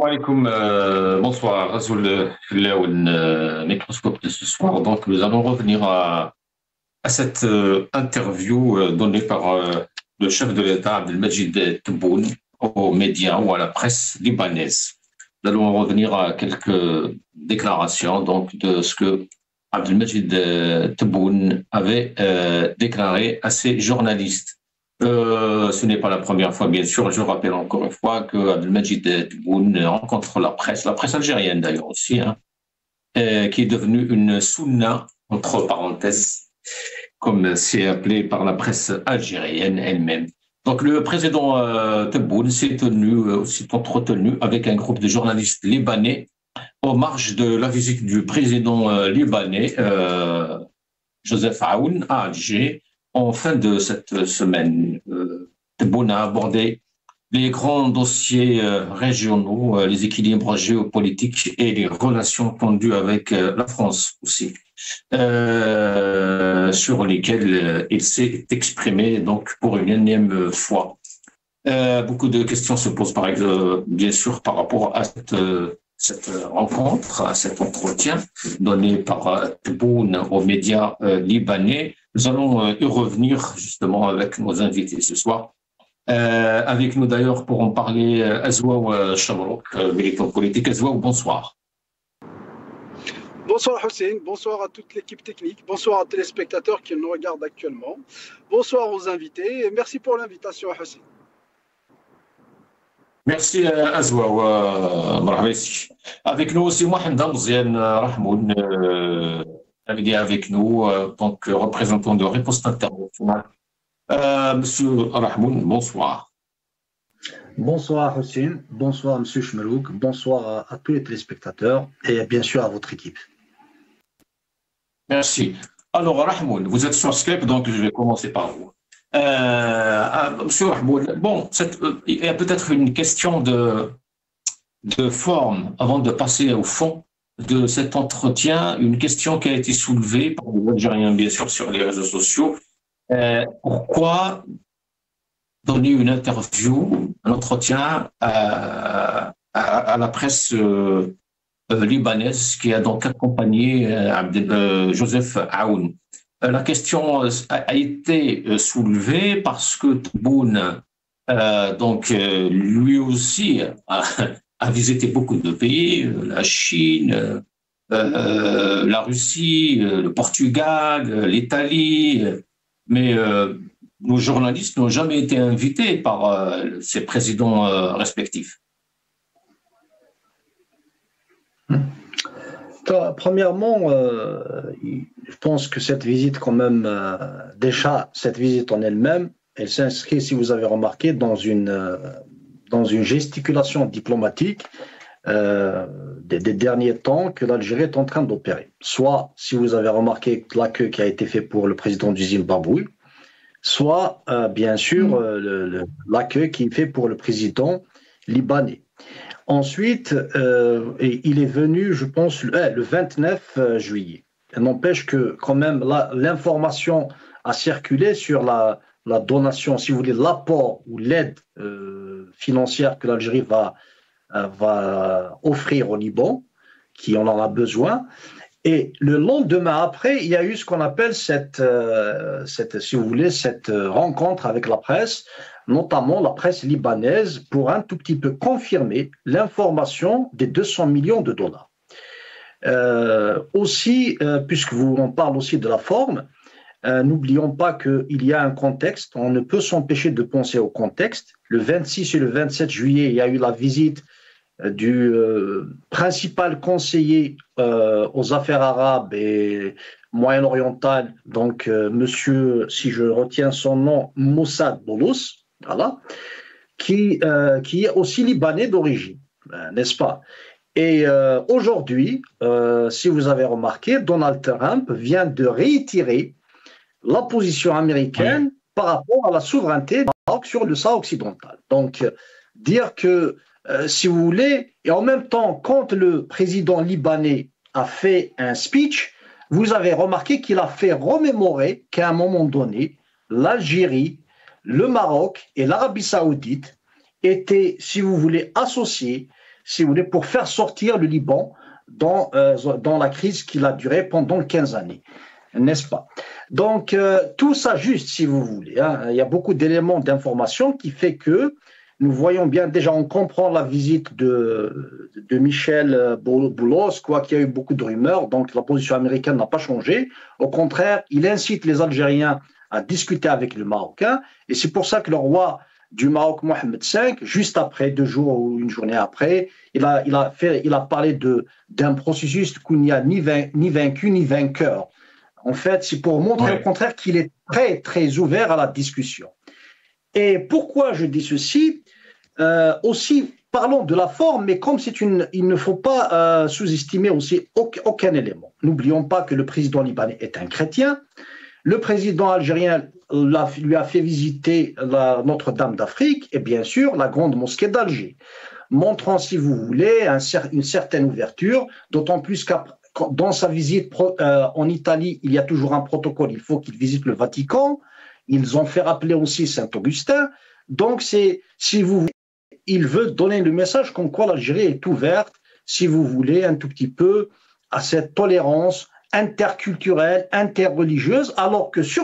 Alaikum, bonsoir, Rasoul Filaoun, microscope de ce soir. Donc, nous allons revenir à cette interview donnée par le chef de l'État, Abdelmajid Tebboune, aux médias ou à la presse libanaise. Nous allons revenir à quelques déclarations donc, de ce que Abdelmajid Tebboune avait déclaré à ses journalistes. Ce n'est pas la première fois, bien sûr. Je rappelle encore une fois que Abdelmajid Tebboune rencontre la presse algérienne d'ailleurs aussi, hein, qui est devenue une sunna, entre parenthèses, comme c'est appelé par la presse algérienne elle-même. Donc le président Tebboune s'est entretenu avec un groupe de journalistes libanais aux marges de la visite du président libanais Joseph Aoun à Alger en fin de cette semaine. Tebboune a abordé les grands dossiers régionaux, les équilibres géopolitiques et les relations tendues avec la France aussi, sur lesquels il s'est exprimé donc pour une énième fois. Beaucoup de questions se posent par exemple, bien sûr, par rapport à cette rencontre, à cet entretien donné par Tebboune aux médias libanais. Nous allons y revenir justement avec nos invités ce soir. Avec nous d'ailleurs pour en parler, Azouaou Chamrouk, militant politique. Azouaou, bonsoir. Bonsoir Hussein, bonsoir à toute l'équipe technique, bonsoir aux téléspectateurs qui nous regardent actuellement, bonsoir aux invités et merci pour l'invitation Hussein. Merci Azouaou, avec nous aussi Mohamed Mziane Rahmoun, avec nous en tant que représentant de Riposte Internationale. Monsieur Rahmoun, bonsoir. Bonsoir Hussein, bonsoir Monsieur Chmerouk, bonsoir à tous les téléspectateurs et bien sûr à votre équipe. Merci. Alors Rahmoun, vous êtes sur Skype, donc je vais commencer par vous. Monsieur Rahmoun, bon, il y a peut-être une question de forme avant de passer au fond de cet entretien, une question qui a été soulevée par les Algériens, bien sûr, sur les réseaux sociaux. Pourquoi donner une interview, un entretien à la presse libanaise qui a donc accompagné Joseph Aoun? La question a été soulevée parce que Tebboune, lui aussi, a visité beaucoup de pays, la Chine, la Russie, le Portugal, l'Italie, mais nos journalistes n'ont jamais été invités par ces présidents respectifs. Premièrement, je pense que cette visite quand même, déjà cette visite en elle-même, elle s'inscrit, si vous avez remarqué, dans une gesticulation diplomatique des derniers temps que l'Algérie est en train d'opérer. Soit, si vous avez remarqué, l'accueil qui a été fait pour le président du Zimbabwe, soit, bien sûr, l'accueil qui est fait pour le président libanais. Ensuite, il est venu, je pense, le 29 juillet. N'empêche que, quand même, l'information a circulé sur la donation, si vous voulez, l'apport ou l'aide financière que l'Algérie va offrir au Liban, qui en a besoin. Et le lendemain après, il y a eu ce qu'on appelle cette rencontre avec la presse, notamment la presse libanaise, pour un tout petit peu confirmer l'information des 200 millions de dollars. Aussi, puisque on parle aussi de la forme, n'oublions pas qu'il y a un contexte, on ne peut s'empêcher de penser au contexte. Le 26 et le 27 juillet, il y a eu la visite du principal conseiller aux affaires arabes et moyen-orientales, donc monsieur, si je retiens son nom, Moussad Boulos, voilà, qui est aussi libanais d'origine, n'est-ce pas? Et aujourd'hui, si vous avez remarqué, Donald Trump vient de réitérer la position américaine par rapport à la souveraineté du Maroc sur le Sahara occidental. Donc, dire que, si vous voulez, et en même temps, quand le président libanais a fait un speech, vous avez remarqué qu'il a fait remémorer qu'à un moment donné, l'Algérie, le Maroc et l'Arabie saoudite étaient, si vous voulez, associés si vous voulez, pour faire sortir le Liban dans la crise qui a duré pendant 15 années, n'est-ce pas? Donc, tout ça juste, si vous voulez. Hein, il y a beaucoup d'éléments d'information qui fait que nous voyons bien, déjà, on comprend la visite de Michel Boulos, quoi, qu'il y a eu beaucoup de rumeurs, donc la position américaine n'a pas changé. Au contraire, il incite les Algériens à discuter avec le Marocain, et c'est pour ça que le roi du Maroc, Mohamed V, juste après, 2 jours ou une journée après, il a parlé d'un processus où il n'y a ni vaincu ni vainqueur. En fait, c'est pour montrer au contraire qu'il est très, très ouvert à la discussion. Et pourquoi je dis ceci? Aussi, parlons de la forme, mais comme il ne faut pas sous-estimer aussi aucun élément. N'oublions pas que le président libanais est un chrétien. Le président algérien lui a fait visiter la Notre-Dame d'Afrique et bien sûr la grande mosquée d'Alger, montrant, si vous voulez, une certaine ouverture, d'autant plus que dans sa visite en Italie, il y a toujours un protocole, il faut qu'il visite le Vatican. Ils ont fait rappeler aussi Saint-Augustin. Donc, si vous voulez, il veut donner le message comme quoi l'Algérie est ouverte, si vous voulez, un tout petit peu à cette tolérance interculturelle, interreligieuse, alors que si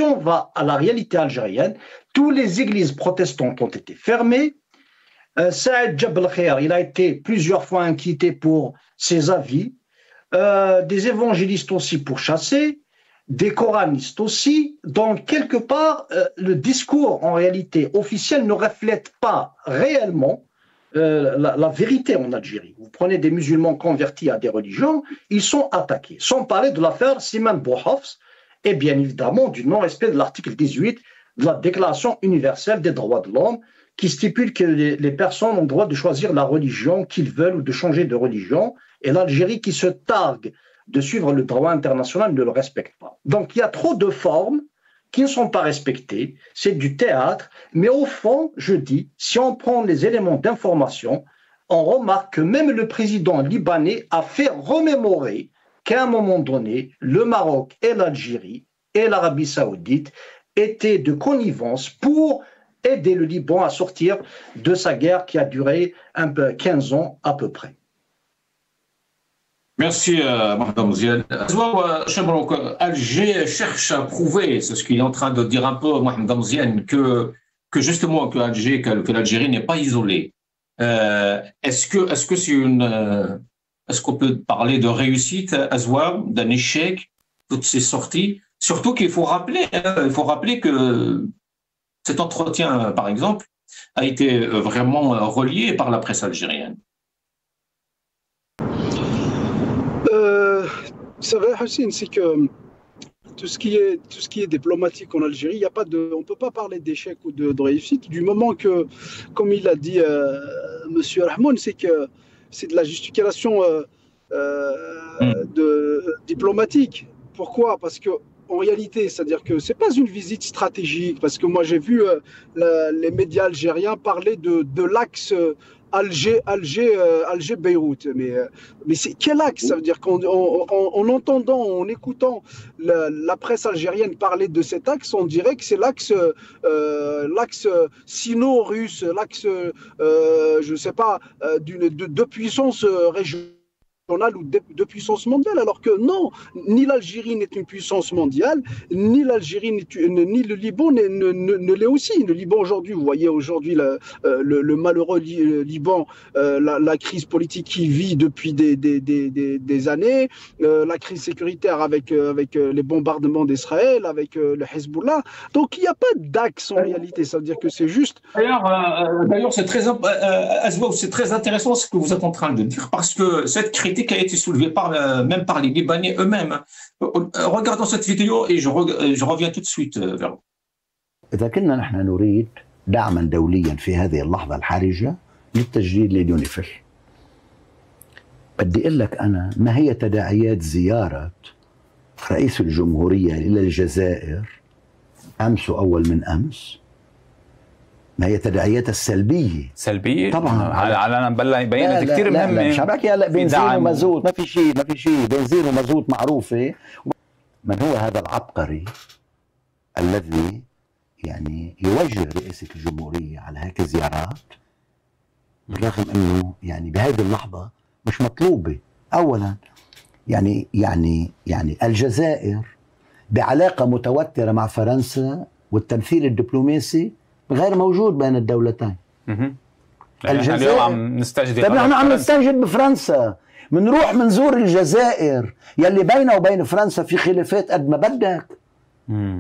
on va à la réalité algérienne, toutes les églises protestantes ont été fermées. Saïd Jebel Khair, il a été plusieurs fois inquiété pour ses avis. Des évangélistes aussi pourchassés, des coranistes aussi. Donc, quelque part, le discours, en réalité, officiel ne reflète pas réellement la vérité en Algérie. Vous prenez des musulmans convertis à des religions, ils sont attaqués. Sans parler de l'affaire Siman Bouhafs et bien évidemment du non-respect de l'article 18 de la Déclaration universelle des droits de l'homme qui stipule que les personnes ont le droit de choisir la religion qu'ils veulent ou de changer de religion. Et l'Algérie qui se targue de suivre le droit international ne le respecte pas. Donc il y a trop de formes qui ne sont pas respectées, c'est du théâtre, mais au fond, je dis, si on prend les éléments d'information, on remarque que même le président libanais a fait remémorer qu'à un moment donné, le Maroc et l'Algérie et l'Arabie saoudite étaient de connivence pour aider le Liban à sortir de sa guerre qui a duré 15 ans à peu près. Merci, Madame Ziad. Alger cherche à prouver, c'est ce qu'il est en train de dire un peu, Madame Ziad, que justement que l'Algérie n'est pas isolée. Est-ce qu'on peut parler de réussite, Azwa, d'un échec, toutes ces sorties? Surtout qu'il faut rappeler, que cet entretien, par exemple, a été vraiment relié par la presse algérienne. Vous savez, Hussein, c'est que tout ce qui est diplomatique en Algérie, on ne peut pas parler d'échec ou de réussite du moment que, comme il a dit Monsieur Rahmoun, c'est que c'est de la justification diplomatique. Pourquoi? Parce que en réalité, c'est-à-dire que c'est pas une visite stratégique, parce que moi j'ai vu les médias algériens parler de l'axe Alger-Beyrouth. Mais c'est quel axe? Ça veut dire qu'en entendant, en écoutant la presse algérienne parler de cet axe, on dirait que c'est l'axe sino-russe, l'axe, je ne sais pas, de puissance régionale ou de puissance mondiale, alors que non, ni l'Algérie n'est une puissance mondiale, ni l'Algérie ni le Liban ne l'est aussi. Le Liban aujourd'hui, vous voyez aujourd'hui le malheureux Liban, la crise politique qu'il vit depuis des années, la crise sécuritaire avec les bombardements d'Israël, avec le Hezbollah. Donc il n'y a pas d'axe en réalité, ça veut dire que c'est juste... D'ailleurs, c'est très intéressant ce que vous êtes en train de dire, parce que cette critique a été soulevée même par les Libanais eux-mêmes. Regardons cette vidéo et je reviens tout de suite vers vous. إذا كنا نحن نريد دعما دوليا في هذه اللحظة الحرجة للتجديد لليونيفيل، بدي أقول لك أنا ما هي تداعيات زيارة رئيس الجمهورية إلى الجزائر أمس وأول من أمس؟ ما هي تداعياتها السلبيه؟ سلبيه طبعا. على بينت كثير مهمه. مش عم بحكي هلا بنزين ومازوت، ما في شيء بنزين ومازوت معروفه. من هو هذا العبقري الذي يعني يوجه رئاسه الجمهوريه على هيك زيارات بالرغم انه يعني بهذه اللحظه مش مطلوبه. اولا يعني الجزائر بعلاقه متوتره مع فرنسا، والتمثيل الدبلوماسي غير موجود بين الدولتين. الجزائر اليوم عم نستجدب. طيب نحن عم نستنجد بفرنسا، منروح منزور الجزائر يلي بينه وبين فرنسا في خلافات قد ما بدك.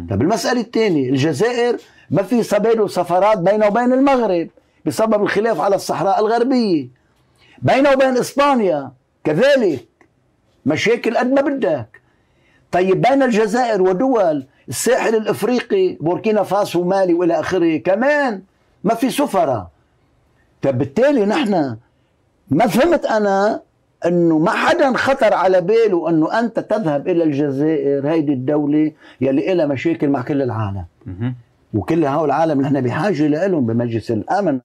طيب المسألة الثانية، الجزائر ما في سبيل سفرات بينه وبين المغرب بسبب الخلاف على الصحراء الغربية. بينه وبين إسبانيا كذلك مشاكل قد ما بدك. طيب بين الجزائر ودول الساحل الإفريقي بوركينا فاسو ومالي وإلى آخره كمان ما في سفرة. طيب بالتالي نحن ما فهمت أنا أنه ما حدا خطر على باله أنه أنت تذهب إلى الجزائر، هيدي الدولة يلي إلها مشاكل مع كل العالم. وكل هؤلاء العالم نحن بحاجة لهم بمجلس الأمن.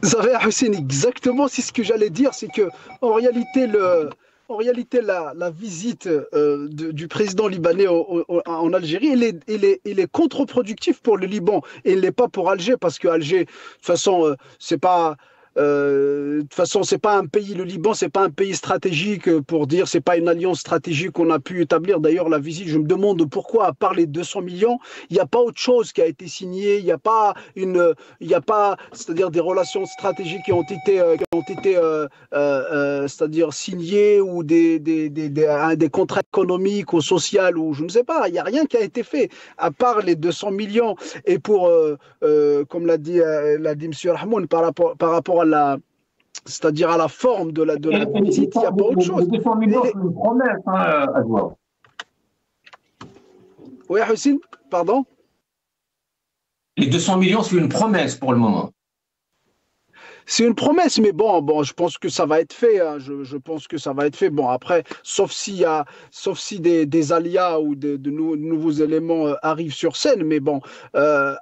Zahra Hussein, exactement, c'est ce que j'allais dire, c'est que en réalité, la visite du président libanais en Algérie, il est contre-productif pour le Liban et il n'est pas pour Alger, parce que Alger, de toute façon, c'est pas un pays, le Liban, c'est pas un pays stratégique pour dire, c'est pas une alliance stratégique qu'on a pu établir. D'ailleurs, la visite, je me demande pourquoi, à part les 200 millions, il n'y a pas autre chose qui a été signé, il n'y a pas c'est-à-dire des relations stratégiques qui ont été c'est-à-dire signées, ou des contrats économiques ou sociaux, ou je ne sais pas, il n'y a rien qui a été fait, à part les 200 millions. Et pour, comme l'a dit M. Rahmoun, par rapport à c'est-à-dire à la forme de la visite, il n'y a pas autre chose. Les 200 millions, c'est une promesse, Adouar. Oui, Hussein, pardon. Les 200 millions, c'est une promesse pour le moment. C'est une promesse, mais bon, je pense que ça va être fait. Hein. Je pense que ça va être fait. Bon, après, sauf si des alias ou de nouveaux éléments arrivent sur scène. Mais bon,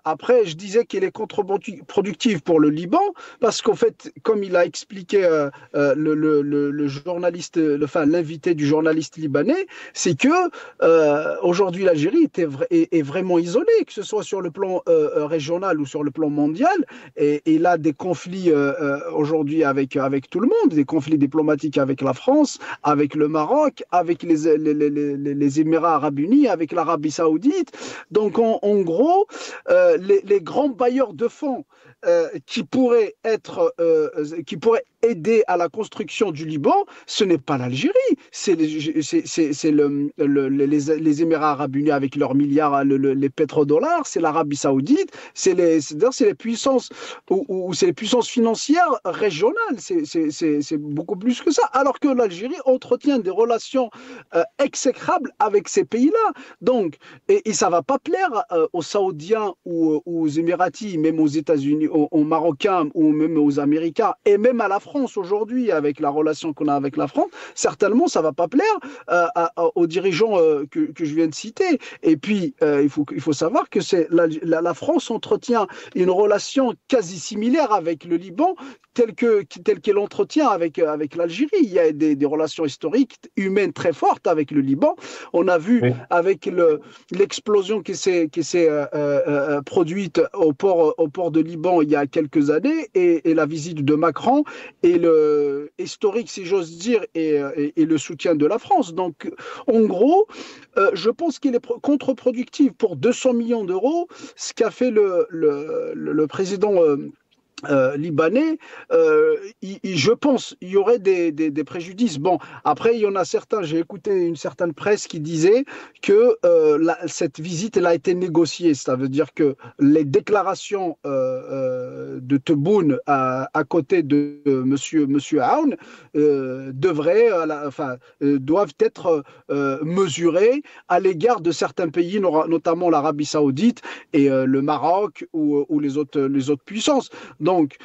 après, je disais qu'il est contre-productif pour le Liban, parce qu'en fait, comme il a expliqué le journaliste, l'invité du journaliste libanais, c'est que aujourd'hui l'Algérie est vraiment isolée, que ce soit sur le plan régional ou sur le plan mondial, et il a des conflits aujourd'hui avec tout le monde, des conflits diplomatiques avec la France, avec le Maroc, avec les Émirats arabes unis, avec l'Arabie saoudite. Donc en gros, les grands bailleurs de fonds qui pourraient aider à la construction du Liban, ce n'est pas l'Algérie, c'est les Émirats arabes unis avec leurs milliards, les pétrodollars, c'est l'Arabie saoudite, c'est les puissances ou c'est les puissances financières régionales, c'est beaucoup plus que ça, alors que l'Algérie entretient des relations exécrables avec ces pays-là. Donc, et ça va pas plaire aux Saoudiens ou aux Émiratis, même aux États-Unis, aux Marocains ou même aux Américains, et même à la France aujourd'hui, avec la relation qu'on a avec la France, certainement ça va pas plaire aux dirigeants que je viens de citer. Et puis il faut savoir que la France entretient une relation quasi similaire avec le Liban, telle qu'elle entretient avec l'Algérie. Il y a des relations historiques, humaines très fortes avec le Liban. On a vu avec l'explosion qui s'est produite au port de Liban il y a quelques années, et la visite de Macron, et le historique, si j'ose dire, et le soutien de la France. Donc, en gros, je pense qu'il est contre-productif pour 200 millions d'euros, ce qu'a fait le président libanais. Je pense il y aurait des préjudices. Bon, après, il y en a certains, j'ai écouté une certaine presse qui disait que cette visite, elle a été négociée. Ça veut dire que les déclarations de Tebboune à côté de monsieur Aoun doivent être mesurées à l'égard de certains pays, notamment l'Arabie saoudite et le Maroc ou les autres puissances. Donc,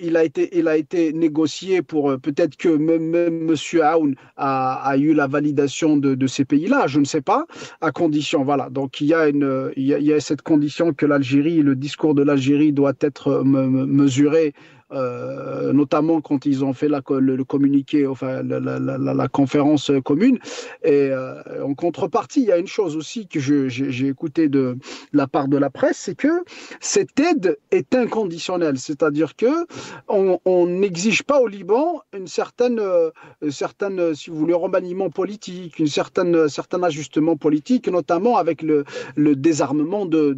il a été négocié pour peut-être que même M. Aoun a eu la validation de ces pays-là, je ne sais pas, à condition, voilà. Donc, il y a cette condition que le discours de l'Algérie doit être mesuré notamment quand ils ont fait le communiqué, enfin la conférence commune. Et en contrepartie, il y a une chose aussi que j'ai écouté de la part de la presse, c'est que cette aide est inconditionnelle, c'est-à-dire que on n'exige pas au Liban une certaine, si vous voulez, remaniement politique, certain ajustement politique, notamment avec le désarmement de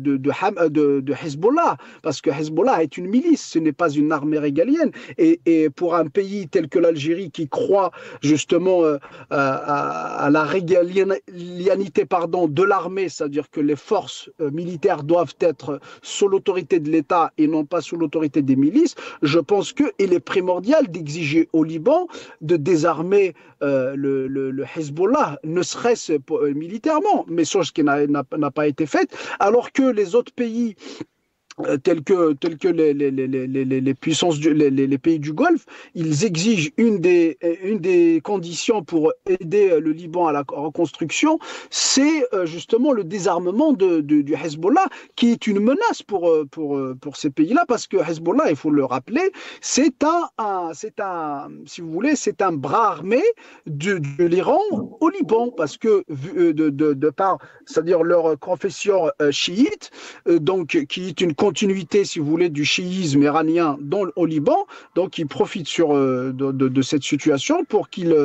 Hezbollah, parce que Hezbollah est une milice, ce n'est pas une armée régalienne. Et pour un pays tel que l'Algérie qui croit justement à la régalianité de l'armée, c'est-à-dire que les forces militaires doivent être sous l'autorité de l'État et non pas sous l'autorité des milices, je pense qu'il est primordial d'exiger au Liban de désarmer le Hezbollah, ne serait-ce militairement, mais chose qui n'a pas été faite, alors que les autres pays tels que les puissances, les pays du Golfe, ils exigent une des conditions pour aider le Liban à la reconstruction, c'est justement le désarmement du Hezbollah, qui est une menace pour ces pays-là, parce que Hezbollah, il faut le rappeler, c'est si vous voulez, c'est un bras armé de l'Iran au Liban, parce que de par, c'est-à-dire leur confession chiite, donc qui est une continuité, si vous voulez, du chiisme iranien au Liban, donc ils profitent de cette situation pour qu'ils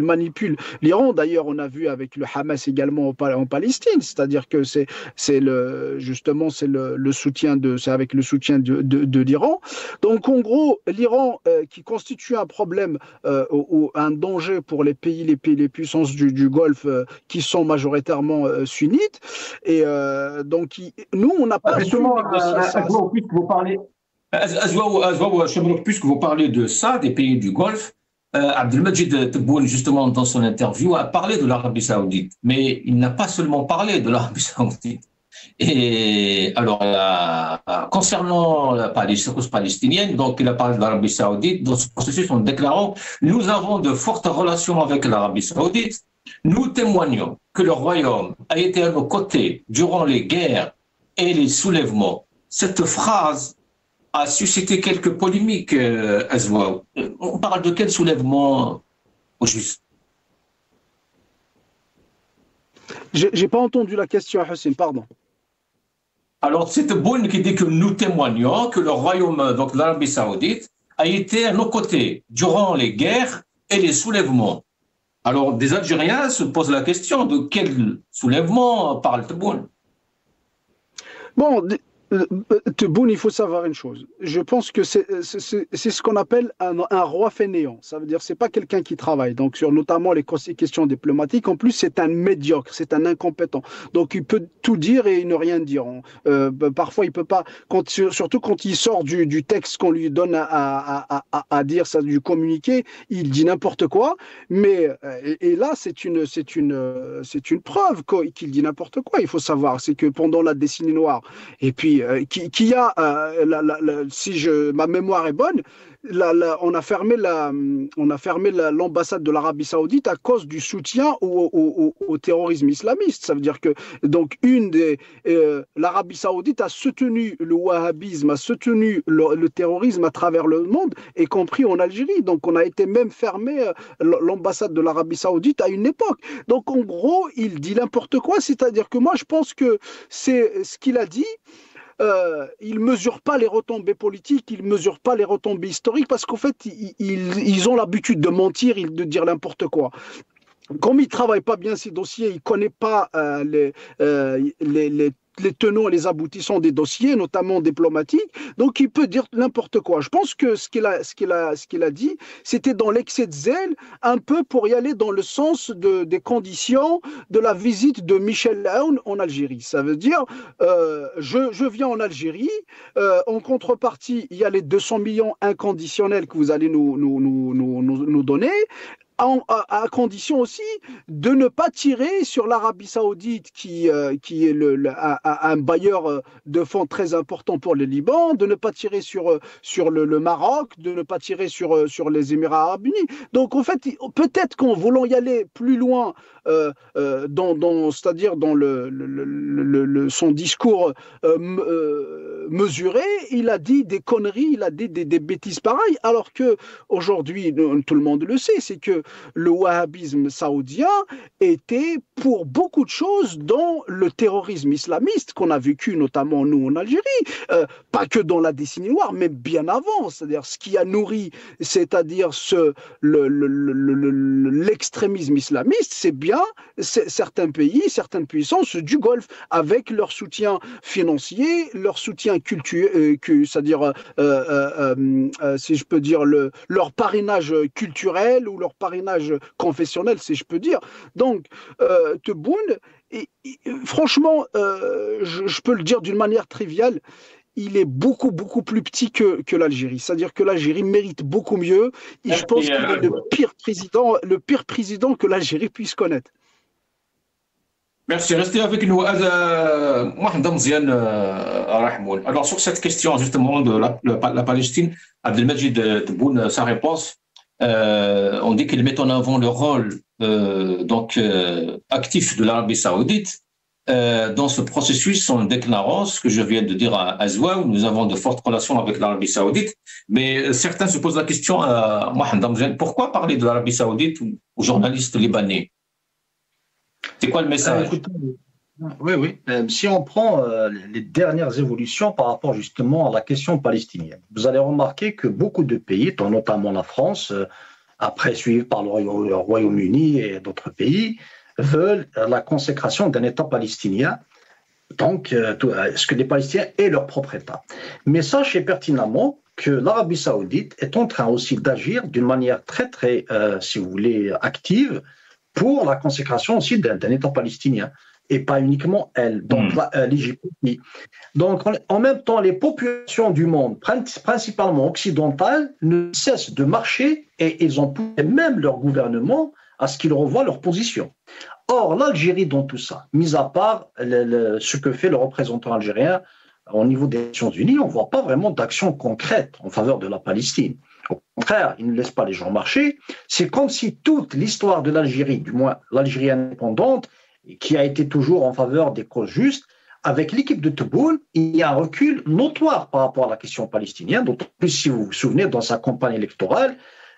manipulent l'Iran. D'ailleurs, on a vu avec le Hamas également en Palestine, c'est-à-dire que c'est le soutien c'est avec le soutien de l'Iran. Donc en gros, l'Iran qui constitue un problème ou un danger pour les puissances du Golfe qui sont majoritairement sunnites, et donc nous on n'a pas puisque vous parlez de ça, des pays du Golfe, Abdelmajid Tebboune, justement, dans son interview, a parlé de l'Arabie Saoudite. Mais il n'a pas seulement parlé de l'Arabie Saoudite. Et alors, concernant la cause palestinienne, donc il a parlé de l'Arabie Saoudite dans ce processus en déclarant « Nous avons de fortes relations avec l'Arabie Saoudite. Nous témoignons que le royaume a été à nos côtés durant les guerres et les soulèvements ». Cette phrase a suscité quelques polémiques, Azouaou. On parle de quel soulèvement au juste? J'ai pas entendu la question, Hussein, pardon. Alors, c'est Tebboune qui dit que nous témoignons que le royaume, donc l'Arabie Saoudite, a été à nos côtés durant les guerres et les soulèvements. Alors, des Algériens se posent la question de quel soulèvement parle Tebboune? Bon, Tebboune, il faut savoir une chose. Je pense que c'est ce qu'on appelle un roi fainéant. Ça veut dire que ce n'est pas quelqu'un qui travaille. Donc, sur notamment les questions diplomatiques, en plus, c'est un médiocre, c'est un incompétent. Donc, il peut tout dire et ne rien dire. Parfois, il ne peut pas, surtout quand il sort du texte qu'on lui donne à dire, ça, du communiqué, il dit n'importe quoi. Mais, et là, c'est une preuve qu'il dit n'importe quoi. Il faut savoir, c'est que pendant la décennie noire, et puis, si ma mémoire est bonne, on a fermé l'ambassade de l'Arabie Saoudite à cause du soutien au terrorisme islamiste. Ça veut dire que donc l'Arabie Saoudite a soutenu le wahhabisme, a soutenu le terrorisme à travers le monde, y compris en Algérie. Donc on a été même fermé l'ambassade de l'Arabie Saoudite à une époque. Donc en gros, il dit n'importe quoi. C'est-à-dire que moi, je pense que c'est ce qu'il a dit. Ils ne mesurent pas les retombées politiques, ils ne mesurent pas les retombées historiques, parce qu'en fait, ils ont l'habitude de mentir, de dire n'importe quoi. Comme il ne travaille pas bien ces dossiers, il ne connaît pas les tenants et les aboutissants des dossiers, notamment diplomatiques, donc il peut dire n'importe quoi. Je pense que ce qu'il a dit, c'était dans l'excès de zèle, un peu pour y aller dans le sens des conditions de la visite de Michel Aoun en Algérie. Ça veut dire, je viens en Algérie, en contrepartie, il y a les 200 millions inconditionnels que vous allez nous donner. à condition aussi de ne pas tirer sur l'Arabie Saoudite qui est un bailleur de fonds très important pour le Liban, de ne pas tirer sur le Maroc, de ne pas tirer sur les Émirats arabes unis. Donc en fait, peut-être qu'en voulant y aller plus loin, c'est-à-dire dans son discours mesuré, il a dit des conneries, il a dit des bêtises pareilles, alors que aujourd'hui, tout le monde le sait, c'est que le wahhabisme saoudien était pour beaucoup de choses dans le terrorisme islamiste qu'on a vécu notamment nous en Algérie, pas que dans la décennie noire, mais bien avant, c'est-à-dire ce qui a nourri, c'est-à-dire l'extrémisme islamiste, c'est bien certains pays, certaines puissances du Golfe, avec leur soutien financier, leur soutien culturel, c'est-à-dire, si je peux dire, leur parrainage culturel ou leur parrainage confessionnel, si je peux dire. Donc, Tebboune, franchement, je peux le dire d'une manière triviale, il est beaucoup, beaucoup plus petit que l'Algérie. C'est-à-dire que l'Algérie mérite beaucoup mieux. Et je pense qu'il est le pire président que l'Algérie puisse connaître. Merci. Restez avec nous. Alors, sur cette question justement de la Palestine, Abdelmajid Tebboune, sa réponse, on dit qu'il met en avant le rôle actif de l'Arabie Saoudite dans ce processus, en déclarant ce que je viens de dire à Azwa, où nous avons de fortes relations avec l'Arabie Saoudite. Mais certains se posent la question, pourquoi parler de l'Arabie Saoudite aux journalistes libanais? C'est quoi le message? Oui. Si on prend les dernières évolutions par rapport justement à la question palestinienne, vous allez remarquer que beaucoup de pays, dont notamment la France, après suivi par le Royaume-Uni et d'autres pays, veulent la consécration d'un État palestinien, donc ce que les Palestiniens aient leur propre État. Mais sachez pertinemment que l'Arabie Saoudite est en train aussi d'agir d'une manière très, très, si vous voulez, active pour la consécration aussi d'un État palestinien, et pas uniquement elle, donc l'Égypte. Donc en même temps, les populations du monde, principalement occidentales, ne cessent de marcher et ils ont poussé même leur gouvernement à ce qu'ils revoient leur position. Or, l'Algérie dans tout ça, mis à part ce que fait le représentant algérien au niveau des Nations Unies, on ne voit pas vraiment d'action concrète en faveur de la Palestine. Au contraire, il ne laisse pas les gens marcher. C'est comme si toute l'histoire de l'Algérie, du moins l'Algérie indépendante, qui a été toujours en faveur des causes justes, avec l'équipe de Tebboune, il y a un recul notoire par rapport à la question palestinienne, d'autant plus si vous vous souvenez dans sa campagne électorale,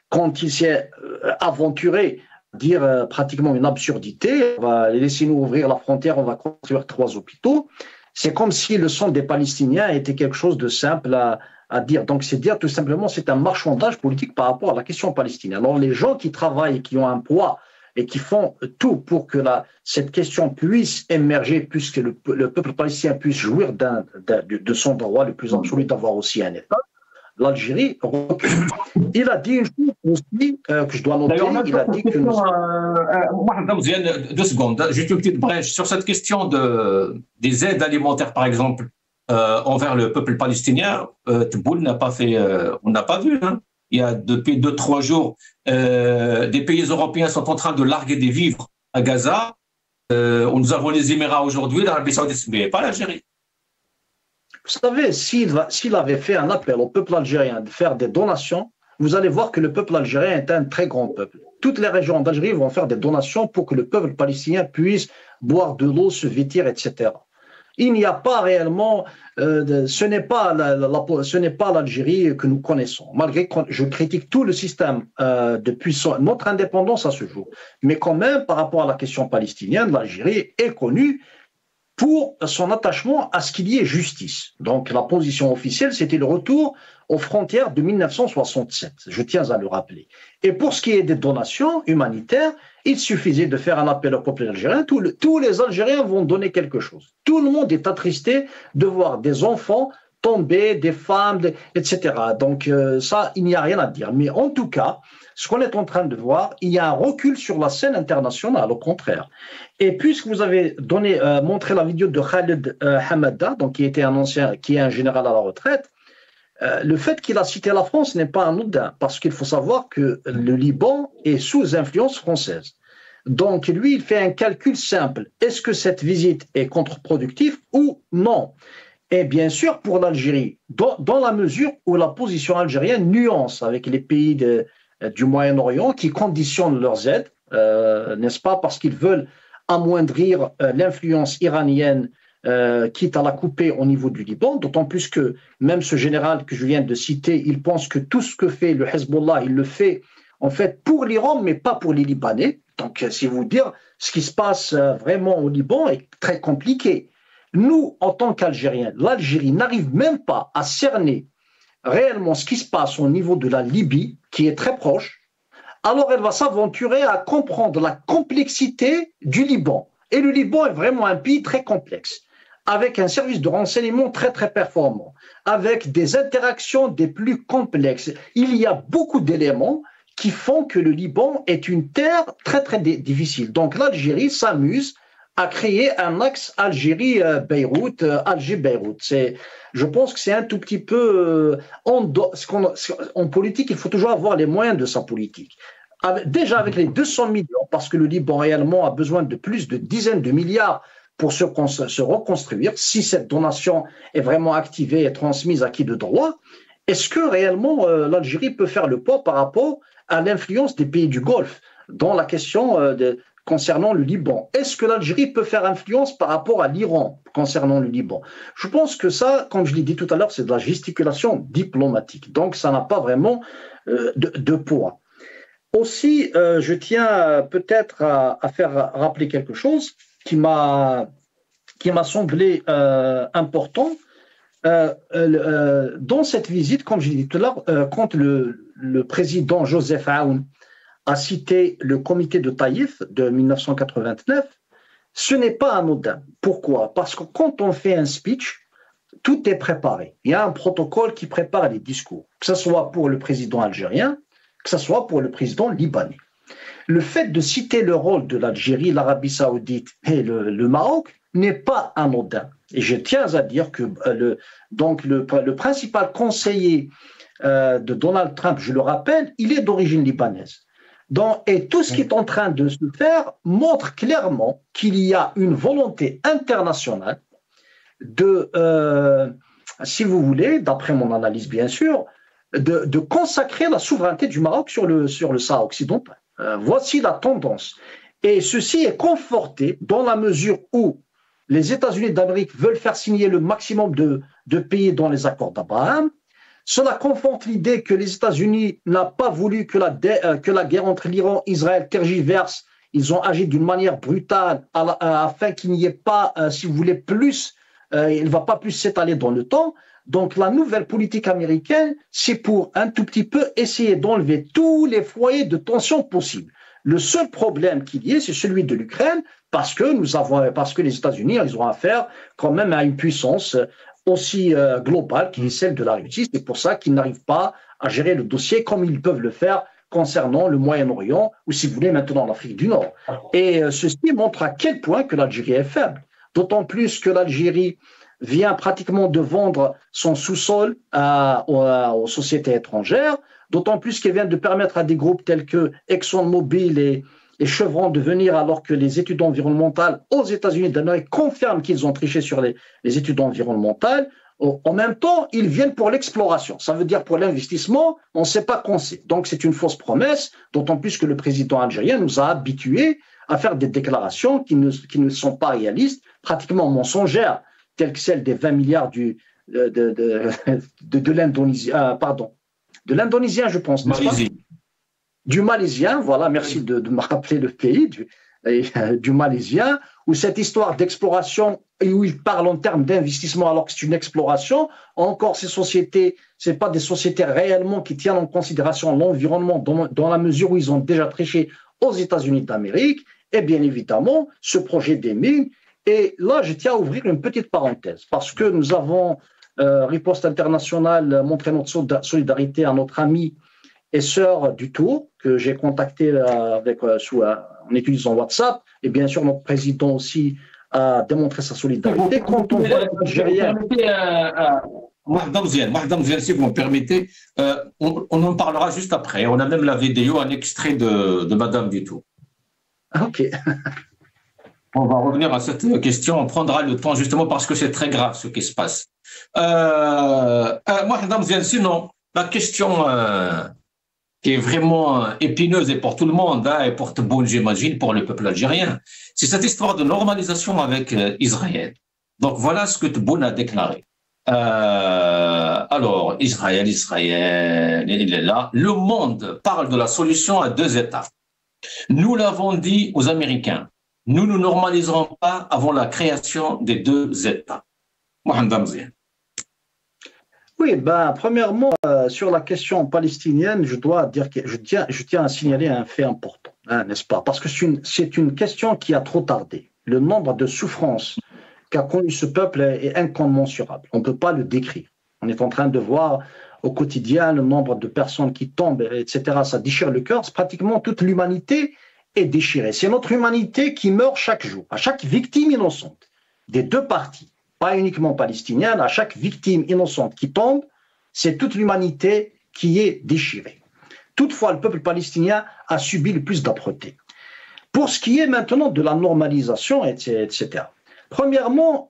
quand il s'est aventuré à dire pratiquement une absurdité, on va laisser nous ouvrir la frontière, on va construire 3 hôpitaux, c'est comme si le sang des Palestiniens était quelque chose de simple à dire. Donc c'est dire tout simplement c'est un marchandage politique par rapport à la question palestinienne. Alors les gens qui travaillent, qui ont un poids, et qui font tout pour que cette question puisse émerger, puisque le peuple palestinien puisse jouir de son droit le plus absolu d'avoir aussi un État, l'Algérie recule. Il a dit une chose aussi que je dois noter, il a dit que... 2 secondes, juste une petite brèche. Sur cette question des aides alimentaires, par exemple, envers le peuple palestinien, Tebboune n'a pas fait... on n'a pas vu, hein. Il y a depuis 2-3 jours, des pays européens sont en train de larguer des vivres à Gaza. Nous avons les Émirats aujourd'hui, l'Arabie Saoudite, mais pas l'Algérie. Vous savez, s'il avait fait un appel au peuple algérien de faire des donations, vous allez voir que le peuple algérien est un très grand peuple. Toutes les régions d'Algérie vont faire des donations pour que le peuple palestinien puisse boire de l'eau, se vêtir, etc. Il n'y a pas réellement, ce n'est pas l'Algérie que nous connaissons, malgré que je critique tout le système depuis notre indépendance à ce jour. Mais quand même, par rapport à la question palestinienne, l'Algérie est connue pour son attachement à ce qu'il y ait justice. Donc la position officielle, c'était le retour aux frontières de 1967, je tiens à le rappeler. Et pour ce qui est des donations humanitaires, il suffisait de faire un appel au peuple algérien, tous les Algériens vont donner quelque chose. Tout le monde est attristé de voir des enfants tomber, des femmes, etc. Donc ça, il n'y a rien à dire. Mais en tout cas, ce qu'on est en train de voir, il y a un recul sur la scène internationale, au contraire. Et puisque vous avez montré la vidéo de Khaled Hamada, donc qui est un général à la retraite, Le fait qu'il a cité la France n'est pas anodin, parce qu'il faut savoir que le Liban est sous influence française. Donc, lui, il fait un calcul simple. Est-ce que cette visite est contre-productive ou non? Et bien sûr, pour l'Algérie, dans la mesure où la position algérienne nuance avec les pays du Moyen-Orient qui conditionnent leurs aides, n'est-ce pas, parce qu'ils veulent amoindrir l'influence iranienne, quitte à la couper au niveau du Liban, d'autant plus que même ce général que je viens de citer, il pense que tout ce que fait le Hezbollah, il le fait en fait pour l'Iran, mais pas pour les Libanais. Donc, si vous dire, ce qui se passe vraiment au Liban est très compliqué. Nous, en tant qu'Algériens, l'Algérie n'arrive même pas à cerner réellement ce qui se passe au niveau de la Libye, qui est très proche. Alors, elle va s'aventurer à comprendre la complexité du Liban. Et le Liban est vraiment un pays très complexe, avec un service de renseignement très, très performant, avec des interactions des plus complexes. Il y a beaucoup d'éléments qui font que le Liban est une terre très, très difficile. Donc, l'Algérie s'amuse à créer un axe Algérie-Beyrouth, Alger-Beyrouth. Je pense que c'est un tout petit peu… En politique, il faut toujours avoir les moyens de sa politique. Déjà avec les 200 millions, parce que le Liban réellement a besoin de plus de dizaines de milliards pour se reconstruire, si cette donation est vraiment activée et transmise à qui de droit, est-ce que réellement l'Algérie peut faire le poids par rapport à l'influence des pays du Golfe dans la question concernant le Liban? Est-ce que l'Algérie peut faire influence par rapport à l'Iran concernant le Liban? Je pense que ça, comme je l'ai dit tout à l'heure, c'est de la gesticulation diplomatique. Donc, ça n'a pas vraiment de poids. Aussi, je tiens peut-être à faire rappeler quelque chose qui m'a semblé important. Dans cette visite, comme je l'ai dit tout à l'heure, quand le président Joseph Aoun a cité le comité de Taïf de 1989, ce n'est pas anodin. Pourquoi? Parce que quand on fait un speech, tout est préparé. Il y a un protocole qui prépare les discours, que ce soit pour le président algérien, que ce soit pour le président libanais. Le fait de citer le rôle de l'Algérie, l'Arabie saoudite et le Maroc n'est pas anodin. Et je tiens à dire que le principal conseiller de Donald Trump, je le rappelle, il est d'origine libanaise. Et tout ce qui est en train de se faire montre clairement qu'il y a une volonté internationale de, si vous voulez, d'après mon analyse bien sûr, de consacrer la souveraineté du Maroc sur le Sahara occidental. Voici la tendance. Et ceci est conforté dans la mesure où les États-Unis d'Amérique veulent faire signer le maximum de pays dans les accords d'Abraham. Cela conforte l'idée que les États-Unis n'ont pas voulu que la guerre entre l'Iran et Israël tergiverse. Ils ont agi d'une manière brutale afin qu'il n'y ait pas, si vous voulez, plus, il ne va pas plus s'étaler dans le temps. Donc la nouvelle politique américaine, c'est pour un tout petit peu essayer d'enlever tous les foyers de tension possibles. Le seul problème qu'il y ait, c'est celui de l'Ukraine, parce que les États-Unis, ils ont affaire quand même à une puissance aussi globale qui est celle de la Russie. C'est pour ça qu'ils n'arrivent pas à gérer le dossier comme ils peuvent le faire concernant le Moyen-Orient ou, si vous voulez, maintenant l'Afrique du Nord. Et ceci montre à quel point que l'Algérie est faible. D'autant plus que l'Algérie vient pratiquement de vendre son sous-sol aux sociétés étrangères, d'autant plus qu'elle vient de permettre à des groupes tels que ExxonMobil et Chevron de venir, alors que les études environnementales aux États-Unis d'Amérique confirment qu'ils ont triché sur les études environnementales. En même temps, ils viennent pour l'exploration. Ça veut dire pour l'investissement, on ne sait pas qu'on sait. Donc c'est une fausse promesse, d'autant plus que le président algérien nous a habitués à faire des déclarations qui ne sont pas réalistes, pratiquement mensongères, telles que celle des 20 milliards de l'Indonésien, de l'Indonésien, je pense, n'est-ce pas ? Du Malaisien, voilà, merci de me rappeler le pays, du Malaisien, où cette histoire d'exploration, et où il parle en termes d'investissement alors que c'est une exploration, encore ces sociétés, ce n'est pas des sociétés réellement qui tiennent en considération l'environnement dans la mesure où ils ont déjà triché aux États-Unis d'Amérique, et bien évidemment, ce projet des mines. Et là, je tiens à ouvrir une petite parenthèse, parce que nous avons, Riposte Internationale, montré notre solidarité à notre ami et sœur du Tour, que j'ai contacté en utilisant WhatsApp, et bien sûr notre président aussi a démontré sa solidarité. Quand on voit l'Algérien… Si vous me permettez, on en parlera juste après. On a même la vidéo, un extrait de Madame Dutour. Ok. On va revenir à cette question, on prendra le temps justement parce que c'est très grave ce qui se passe. Sinon, la question qui est vraiment épineuse et pour tout le monde, et pour Tebboune, j'imagine, pour le peuple algérien, c'est cette histoire de normalisation avec Israël. Donc voilà ce que Tebboune a déclaré. Alors, Israël, il est là. Le monde parle de la solution à 2 États. Nous l'avons dit aux Américains. Nous ne normaliserons pas avant la création des 2 États. Mohamed Damzian. Oui, premièrement, sur la question palestinienne, je dois dire que je tiens à signaler un fait important, n'est-ce pas? Parce que c'est une question qui a trop tardé. Le nombre de souffrances qu'a connu ce peuple est incommensurable. On ne peut pas le décrire. On est en train de voir au quotidien le nombre de personnes qui tombent, etc. Ça déchire le cœur. Pratiquement toute l'humanité est déchirée. C'est notre humanité qui meurt chaque jour, à chaque victime innocente des 2 parties, pas uniquement palestinienne, à chaque victime innocente qui tombe, c'est toute l'humanité qui est déchirée. Toutefois, le peuple palestinien a subi le plus d'âpreté. Pour ce qui est maintenant de la normalisation, etc. Premièrement,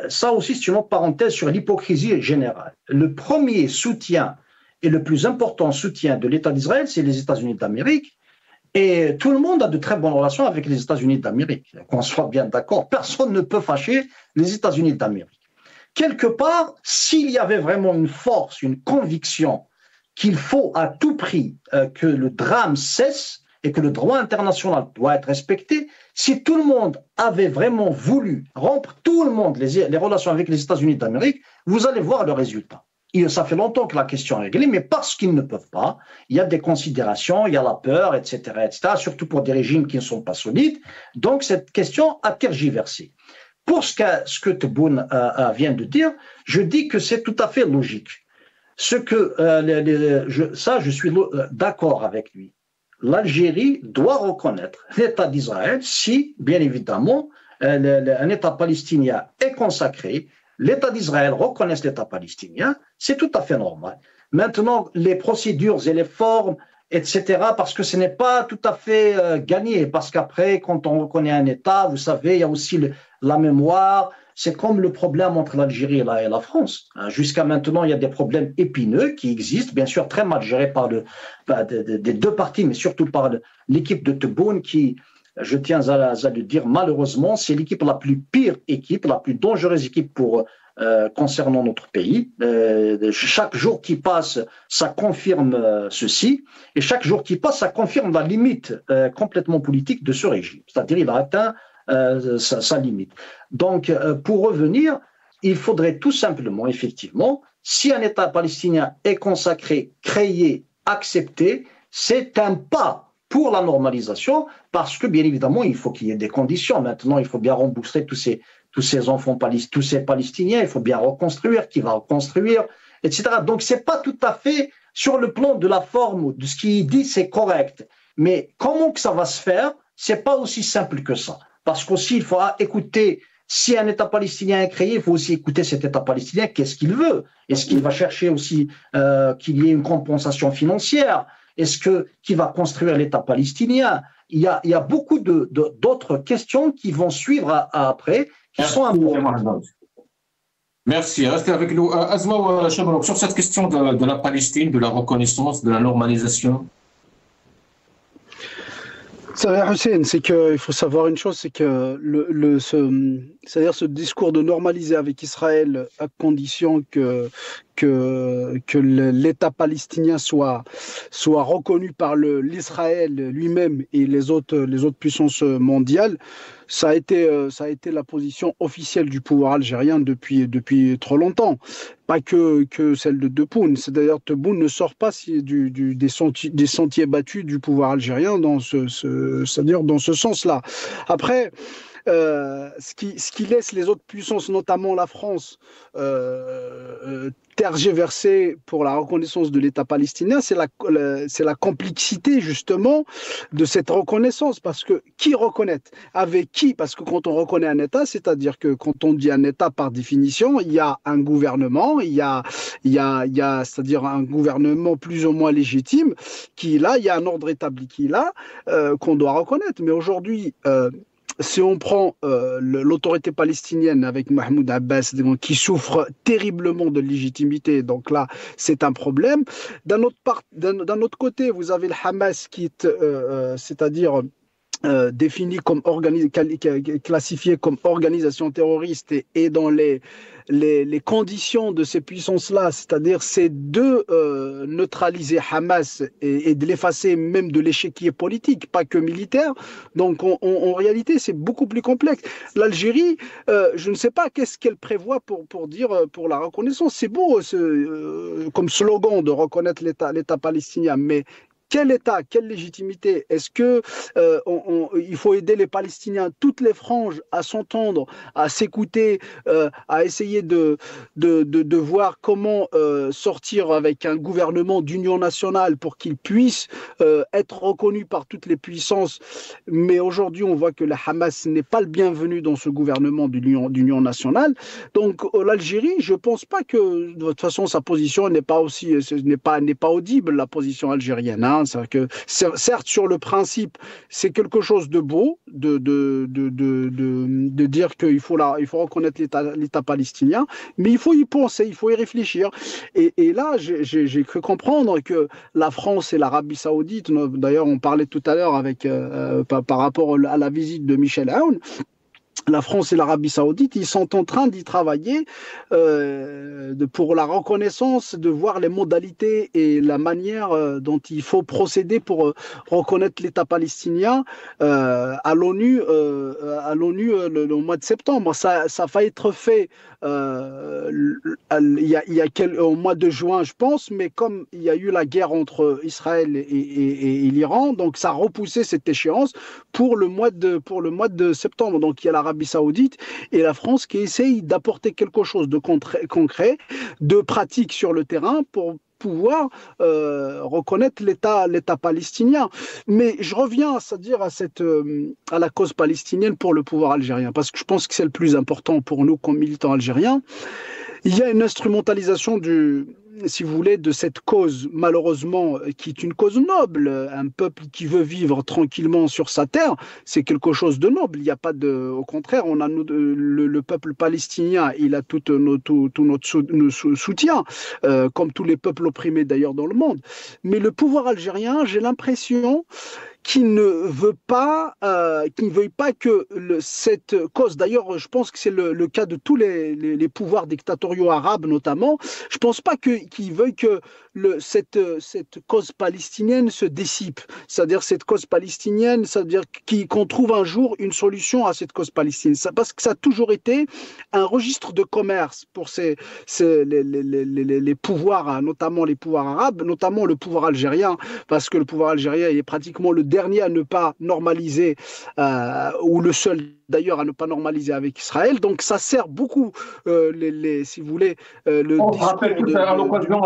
ça aussi c'est une autre parenthèse sur l'hypocrisie générale. Le premier soutien et le plus important soutien de l'État d'Israël, c'est les États-Unis d'Amérique. Et tout le monde a de très bonnes relations avec les États-Unis d'Amérique. Qu'on soit bien d'accord, personne ne peut fâcher les États-Unis d'Amérique. Quelque part, s'il y avait vraiment une force, une conviction qu'il faut à tout prix que le drame cesse et que le droit international doit être respecté, si tout le monde avait vraiment voulu rompre tout le monde les relations avec les États-Unis d'Amérique, vous allez voir le résultat. Ça fait longtemps que la question est réglée, mais parce qu'ils ne peuvent pas, il y a des considérations, il y a la peur, etc., surtout pour des régimes qui ne sont pas solides. Donc, cette question a tergiversé. Pour ce que Tebboune vient de dire, je dis que c'est tout à fait logique. Je suis d'accord avec lui. L'Algérie doit reconnaître l'État d'Israël si, bien évidemment, un État palestinien est consacré. L'État d'Israël reconnaisse l'État palestinien, c'est tout à fait normal. Maintenant, les procédures et les formes, etc., parce que ce n'est pas tout à fait gagné, parce qu'après, quand on reconnaît un État, vous savez, il y a aussi la mémoire, c'est comme le problème entre l'Algérie et la France. Jusqu'à maintenant, il y a des problèmes épineux qui existent, bien sûr très mal gérés par des 2 parties, mais surtout par l'équipe de Tebboune qui, je tiens à le dire, malheureusement, c'est l'équipe la plus pire équipe, la plus dangereuse équipe concernant notre pays. Chaque jour qui passe, ça confirme ceci, et chaque jour qui passe, ça confirme la limite complètement politique de ce régime. C'est-à-dire il a atteint sa limite. Donc, pour revenir, il faudrait tout simplement, effectivement, si un État palestinien est consacré, créé, accepté, c'est un pas pour la normalisation, parce que, bien évidemment, il faut qu'il y ait des conditions. Maintenant, il faut bien rembourser tous ces enfants, tous ces Palestiniens, il faut bien reconstruire, qui va reconstruire, etc. Donc, ce n'est pas tout à fait sur le plan de la forme, de ce qu'il dit, c'est correct. Mais comment que ça va se faire, ce n'est pas aussi simple que ça. Parce qu'aussi, il faudra écouter, si un État palestinien est créé, il faut aussi écouter cet État palestinien, qu'est-ce qu'il veut? Est-ce qu'il va chercher aussi qu'il y ait une compensation financière? Est-ce qu'il va construire l'État palestinien? Il y a beaucoup d'autres questions qui vont suivre après, qui sont importantes. Merci. Restez avec nous. Asma Chamrouk, sur cette question de la Palestine, de la reconnaissance, de la normalisation. Hussein, c'est qu'il faut savoir une chose, c'est que c'est-à-dire ce discours de normaliser avec Israël à condition que l'État palestinien soit reconnu par l'Israël lui-même et les autres puissances mondiales, ça a été la position officielle du pouvoir algérien depuis trop longtemps. Pas que celle de Tebboune. C'est d'ailleurs Tebboune ne sort pas des sentiers battus du pouvoir algérien c'est-à-dire dans ce sens-là. Après, ce qui laisse les autres puissances, notamment la France, tergiverser pour la reconnaissance de l'État palestinien, c'est la complexité justement de cette reconnaissance. Parce que qui reconnaît? Avec qui? Parce que quand on reconnaît un État, c'est-à-dire que quand on dit un État, par définition, il y a un gouvernement, c'est-à-dire un gouvernement plus ou moins légitime qui est là, il y a un ordre établi qui est là, qu'on doit reconnaître. Mais aujourd'hui, si on prend l'autorité palestinienne avec Mahmoud Abbas, qui souffre terriblement de légitimité, donc là, c'est un problème. D'un autre côté, vous avez le Hamas qui est, c'est-à-dire défini comme classifié comme organisation terroriste et dans les conditions de ces puissances-là, c'est-à-dire c'est de neutraliser Hamas et de l'effacer même de l'échiquier politique, pas que militaire. Donc en réalité, c'est beaucoup plus complexe. L'Algérie, je ne sais pas qu'est-ce qu'elle prévoit pour dire pour la reconnaissance. C'est beau comme slogan de reconnaître l'État palestinien, mais quel État, quelle légitimité? Est-ce que il faut aider les Palestiniens, toutes les franges, à s'entendre, à s'écouter, à essayer de voir comment sortir avec un gouvernement d'union nationale pour qu'il puisse être reconnu par toutes les puissances? Mais aujourd'hui, on voit que le Hamas n'est pas le bienvenu dans ce gouvernement d'union nationale. Donc l'Algérie, je ne pense pas que de toute façon sa position n'est pas audible, la position algérienne. Hein. C'est-à-dire que, certes, sur le principe, c'est quelque chose de beau de dire qu'il faut reconnaître l'État palestinien, mais il faut y penser, il faut y réfléchir. Et là, j'ai cru comprendre que la France et l'Arabie Saoudite, d'ailleurs, on parlait tout à l'heure par rapport à la visite de Michel Aoun, la France et l'Arabie Saoudite, ils sont en train d'y travailler pour la reconnaissance, de voir les modalités et la manière dont il faut procéder pour reconnaître l'État palestinien à l'ONU le mois de septembre. Ça va être fait au mois de juin, je pense, mais comme il y a eu la guerre entre Israël et l'Iran, donc ça a repoussé cette échéance pour le mois de septembre. Donc il y a l'Arabie Saoudite et la France qui essayent d'apporter quelque chose de concret, de pratique sur le terrain pour pouvoir reconnaître l'État palestinien. Mais je reviens, c'est-à-dire à la cause palestinienne pour le pouvoir algérien, parce que je pense que c'est le plus important pour nous comme militants algériens. Il y a une instrumentalisation si vous voulez, de cette cause, malheureusement, qui est une cause noble. Un peuple qui veut vivre tranquillement sur sa terre, c'est quelque chose de noble. Il n'y a pas au contraire, on a le peuple palestinien, il a tout notre soutien, comme tous les peuples opprimés d'ailleurs dans le monde. Mais le pouvoir algérien, j'ai l'impression qui ne veuille pas que cette cause, d'ailleurs je pense que c'est le cas de tous les pouvoirs dictatoriaux arabes notamment, je pense pas qu'ils veuillent que cette cause palestinienne se dissipe, c'est-à-dire cette cause palestinienne, c'est-à-dire qu'on trouve un jour une solution à cette cause palestinienne, parce que ça a toujours été un registre de commerce pour les pouvoirs, notamment les pouvoirs arabes, notamment le pouvoir algérien, parce que le pouvoir algérien est pratiquement le dernier à ne pas normaliser, ou le seul d'ailleurs à ne pas normaliser avec Israël. Donc ça sert beaucoup, si vous voulez, on se rappelle tous à l'occasion,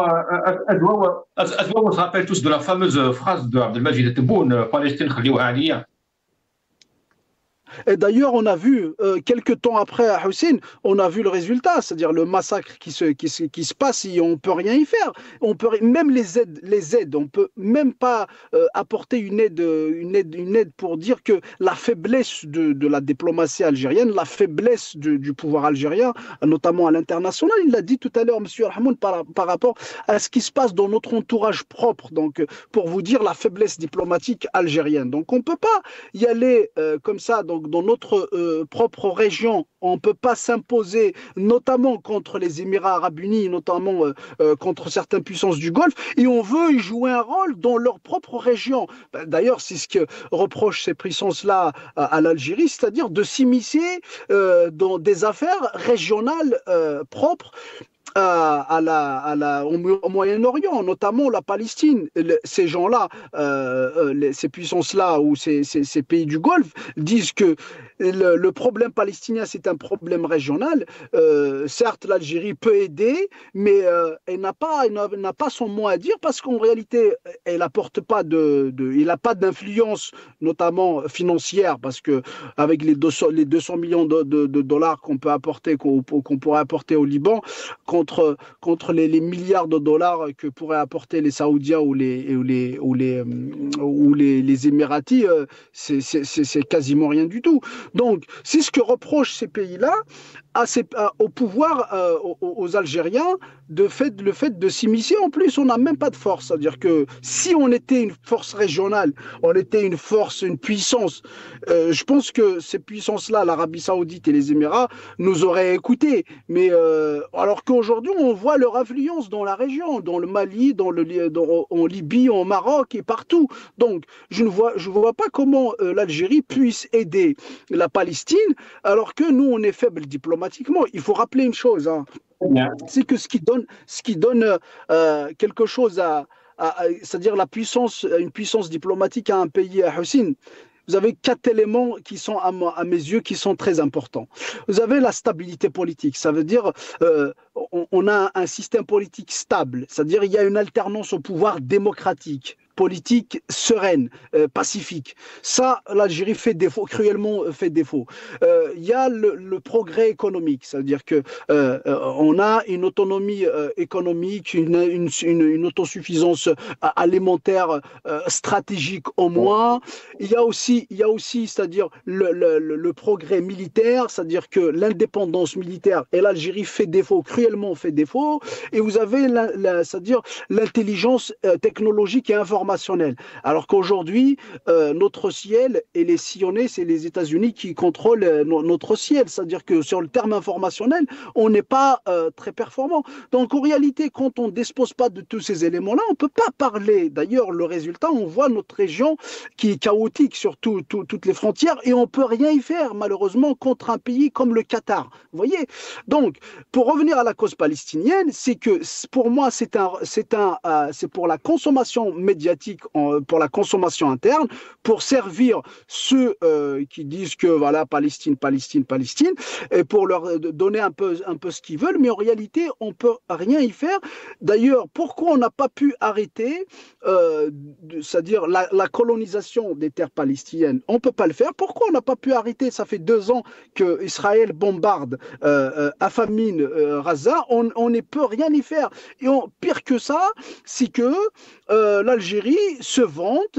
on se rappelle tous de la fameuse phrase de Abdelmajid Tebboune, Palestine khaliouha aliya. Et d'ailleurs, on a vu, quelques temps après à Hussein, on a vu le résultat, c'est-à-dire le massacre qui se passe et on ne peut rien y faire. Même les aides, on ne peut même pas apporter une aide pour dire que la faiblesse de la diplomatie algérienne, la faiblesse du pouvoir algérien, notamment à l'international, il l'a dit tout à l'heure, M. Rahmoun, par rapport à ce qui se passe dans notre entourage propre, donc pour vous dire la faiblesse diplomatique algérienne. Donc on ne peut pas y aller comme ça, donc dans notre propre région, on ne peut pas s'imposer, notamment contre les Émirats arabes unis, notamment contre certaines puissances du Golfe, et on veut y jouer un rôle dans leur propre région. D'ailleurs, c'est ce que reprochent ces puissances-là à l'Algérie, c'est-à-dire de s'immiscer dans des affaires régionales propres au Moyen-Orient, notamment la Palestine. Ces gens-là, ces puissances-là ou ces pays du Golfe disent que le problème palestinien, c'est un problème régional. Certes, l'Algérie peut aider, mais elle n'a pas son mot à dire parce qu'en réalité, elle apporte pas il n'a pas d'influence, notamment financière, parce que avec les 200 millions de dollars qu'on peut apporter, qu'on pourrait apporter au Liban, contre les milliards de dollars que pourraient apporter les Saoudiens ou les Émiratis, c'est quasiment rien du tout. Donc, c'est ce que reprochent ces pays-là au pouvoir, aux Algériens, le fait de s'immiscer. En plus, on n'a même pas de force. C'est-à-dire que si on était une force régionale, on était une force, une puissance, je pense que ces puissances-là, l'Arabie Saoudite et les Émirats, nous auraient écoutés. Mais alors qu'aujourd'hui, on voit leur influence dans la région, dans le Mali, en Libye, en Maroc et partout. Donc, je ne vois pas comment l'Algérie puisse aider la Palestine, alors que nous, on est faible diplomatiquement. Il faut rappeler une chose, hein, c'est que ce qui donne quelque chose c'est-à-dire une puissance diplomatique à un pays, à Hussein. Vous avez 4 éléments qui sont, à mes yeux, qui sont très importants. Vous avez la stabilité politique. Ça veut dire on a un système politique stable. C'est-à-dire il y a une alternance au pouvoir démocratique, politique sereine, pacifique. Ça, l'Algérie fait défaut, cruellement fait défaut. Il y a le progrès économique, c'est-à-dire que on a une autonomie économique, une autosuffisance alimentaire stratégique au moins. Il y a aussi, c'est-à-dire le progrès militaire, c'est-à-dire que l'indépendance militaire et l'Algérie fait défaut, cruellement fait défaut. Et vous avez c'est-à-dire l'intelligence technologique et informatique. Alors qu'aujourd'hui, notre ciel et les sillonnés, c'est les États-Unis qui contrôlent notre ciel. C'est-à-dire que sur le terme informationnel, on n'est pas très performant. Donc en réalité, quand on ne dispose pas de tous ces éléments-là, on ne peut pas parler. D'ailleurs, le résultat, on voit notre région qui est chaotique sur toutes les frontières et on ne peut rien y faire, malheureusement, contre un pays comme le Qatar. Vous voyez? Donc, pour revenir à la cause palestinienne, c'est que pour moi, c'est pour la consommation médiatique, pour la consommation interne, pour servir ceux qui disent que voilà, Palestine, et pour leur donner un peu ce qu'ils veulent, mais en réalité, on ne peut rien y faire. D'ailleurs, pourquoi on n'a pas pu arrêter, c'est-à-dire la colonisation des terres palestiniennes? On ne peut pas le faire. Pourquoi on n'a pas pu arrêter? Ça fait 2 ans que Israël bombarde, affamine Gaza, on ne peut rien y faire. Et pire que ça, c'est que l'Algérie se vante,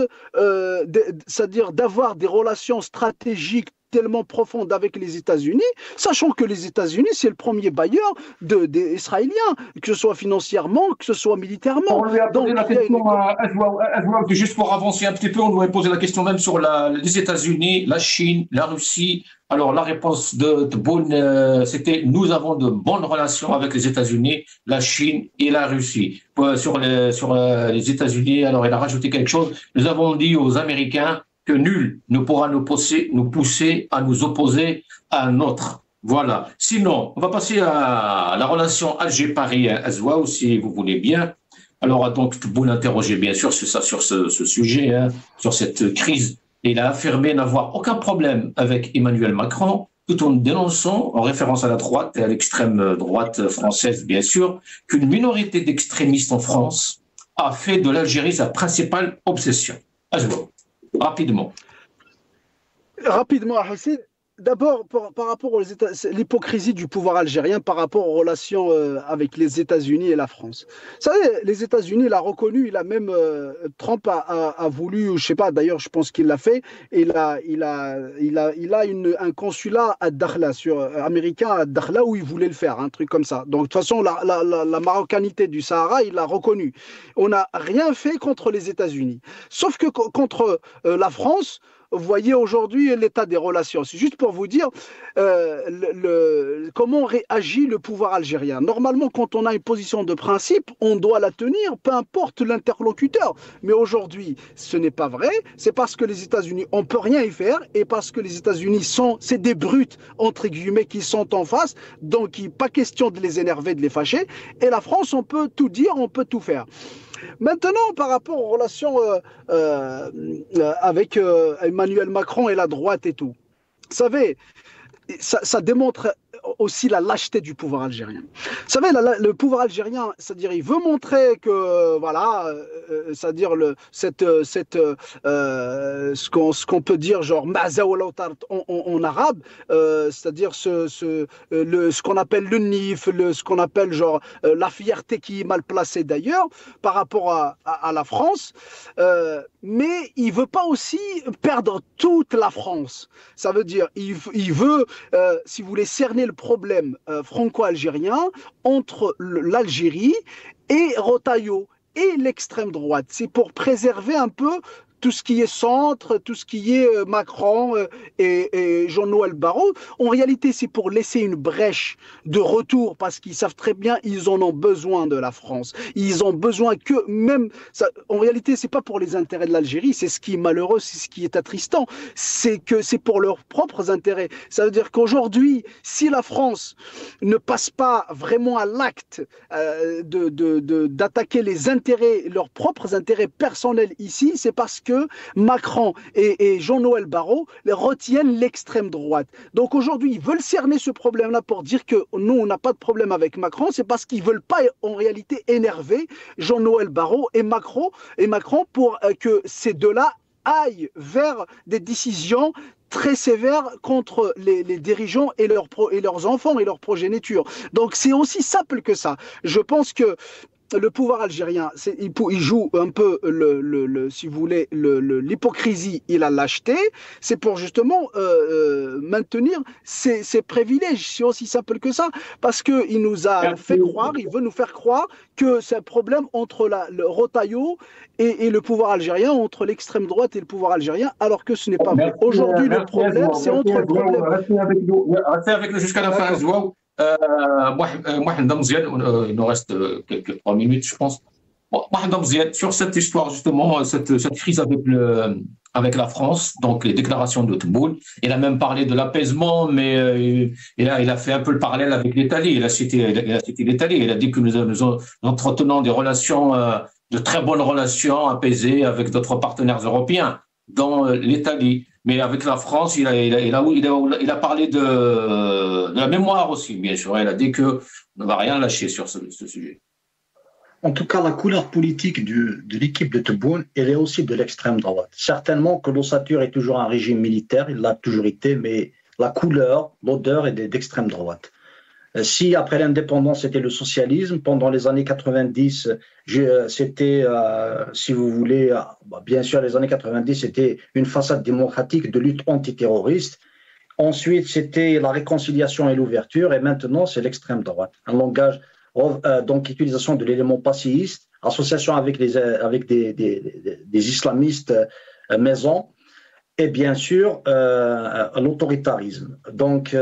c'est-à-dire d'avoir des relations stratégiques tellement profonde avec les États-Unis, sachant que les États-Unis, c'est le premier bailleur des Israéliens, que ce soit financièrement, que ce soit militairement. On lui a posé la question, juste pour avancer un petit peu, on lui a posé la question même sur les États-Unis, la Chine, la Russie. Alors, la réponse de Tebboune, c'était « Nous avons de bonnes relations avec les États-Unis, la Chine et la Russie ». Sur les États-Unis, alors il a rajouté quelque chose. Nous avons dit aux Américains que nul ne pourra nous pousser à nous opposer à un autre. Voilà. Sinon, on va passer à la relation Alger-Paris-Azouaou, si vous voulez bien. Alors, donc, vous l'interrogez bien sûr sur ce sujet, hein, sur cette crise. Et il a affirmé n'avoir aucun problème avec Emmanuel Macron, tout en dénonçant, en référence à la droite et à l'extrême droite française, bien sûr, qu'une minorité d'extrémistes en France a fait de l'Algérie sa principale obsession. Azouaou. Rapidement, Hassan. D'abord, par rapport aux l'hypocrisie du pouvoir algérien par rapport aux relations avec les États-Unis et la France. Vous savez, les États-Unis, il a reconnu, il a même Trump a voulu, je sais pas, d'ailleurs, je pense qu'il l'a fait. Il a un consulat à Dakhla, américain à Dakhla, où il voulait le faire, un truc comme ça. Donc, de toute façon, la marocanité du Sahara, il l'a reconnu. On n'a rien fait contre les États-Unis, sauf que contre la France. voyez aujourd'hui l'état des relations. C'est juste pour vous dire comment réagit le pouvoir algérien. Normalement, quand on a une position de principe, on doit la tenir, peu importe l'interlocuteur. Mais aujourd'hui, ce n'est pas vrai. C'est parce que les États-Unis, on ne peut rien y faire, et parce que les États-Unis c'est des brutes, entre guillemets, qui sont en face. Donc, il n'est pas question de les énerver, de les fâcher. Et la France, on peut tout dire, on peut tout faire. Maintenant, par rapport aux relations avec Emmanuel Macron et la droite et tout, vous savez, ça démontre aussi la lâcheté du pouvoir algérien. Vous savez, le pouvoir algérien, c'est-à-dire, il veut montrer que, voilà, c'est-à-dire ce qu'on peut dire, genre, en arabe, c'est-à-dire ce qu'on appelle le nif, ce qu'on appelle, genre, la fierté qui est mal placée d'ailleurs, par rapport à la France, mais il veut pas aussi perdre toute la France. Ça veut dire, il veut, si vous voulez, cerner le problème franco-algérien entre l'Algérie et Rotaillot et l'extrême droite. C'est pour préserver un peu tout ce qui est centre, tout ce qui est Macron et Jean-Noël Barrot. En réalité, c'est pour laisser une brèche de retour, parce qu'ils savent très bien, ils en ont besoin de la France. Ils ont besoin que même... Ça, en réalité, c'est pas pour les intérêts de l'Algérie, c'est ce qui est malheureux, c'est ce qui est attristant. C'est que c'est pour leurs propres intérêts. Ça veut dire qu'aujourd'hui, si la France ne passe pas vraiment à l'acte d'attaquer les intérêts, leurs propres intérêts personnels ici, c'est parce que Macron et Jean-Noël Barrot retiennent l'extrême droite. Donc aujourd'hui, ils veulent cerner ce problème-là pour dire que nous, on n'a pas de problème avec Macron. C'est parce qu'ils ne veulent pas, en réalité, énerver Jean-Noël Barrot et Macron pour que ces deux-là aillent vers des décisions très sévères contre les dirigeants et leurs enfants et leurs progénitures. Donc c'est aussi simple que ça. Je pense que le pouvoir algérien, il joue un peu, si vous voulez, l'hypocrisie et la lâcheté. C'est pour justement maintenir ses privilèges. C'est aussi simple que ça. Parce qu'il nous a fait croire, il veut nous faire croire que c'est un problème entre le Rotaillot et le pouvoir algérien, entre l'extrême droite et le pouvoir algérien, alors que ce n'est pas vrai. Aujourd'hui, le problème, c'est entre le problème... Restez avec nous jusqu'à la fin, Zouaou. Mohamed Mziane, il nous reste quelques 3 minutes, je pense. Mohamed Mziane, sur cette histoire, justement, cette crise avec la France, donc les déclarations de Tebboune, il a même parlé de l'apaisement, mais il a fait un peu le parallèle avec l'Italie. Il a cité l'Italie. Il a dit que nous entretenons des relations, de très bonnes relations apaisées avec d'autres partenaires européens, dont l'Italie. Mais avec la France, il a parlé de la mémoire aussi, bien sûr. Il a dit qu'on ne va rien lâcher sur ce sujet. En tout cas, la couleur politique de l'équipe de Tebboune, elle est aussi de l'extrême droite. Certainement que l'ossature est toujours un régime militaire, il l'a toujours été, mais la couleur, l'odeur est d'extrême droite. Si après l'indépendance, c'était le socialisme, pendant les années 90, c'était, si vous voulez, bien sûr, les années 90, c'était une façade démocratique de lutte antiterroriste. Ensuite, c'était la réconciliation et l'ouverture, et maintenant, c'est l'extrême droite. Un langage, donc utilisation de l'élément passéiste, association avec des islamistes maison, et bien sûr, l'autoritarisme. Donc,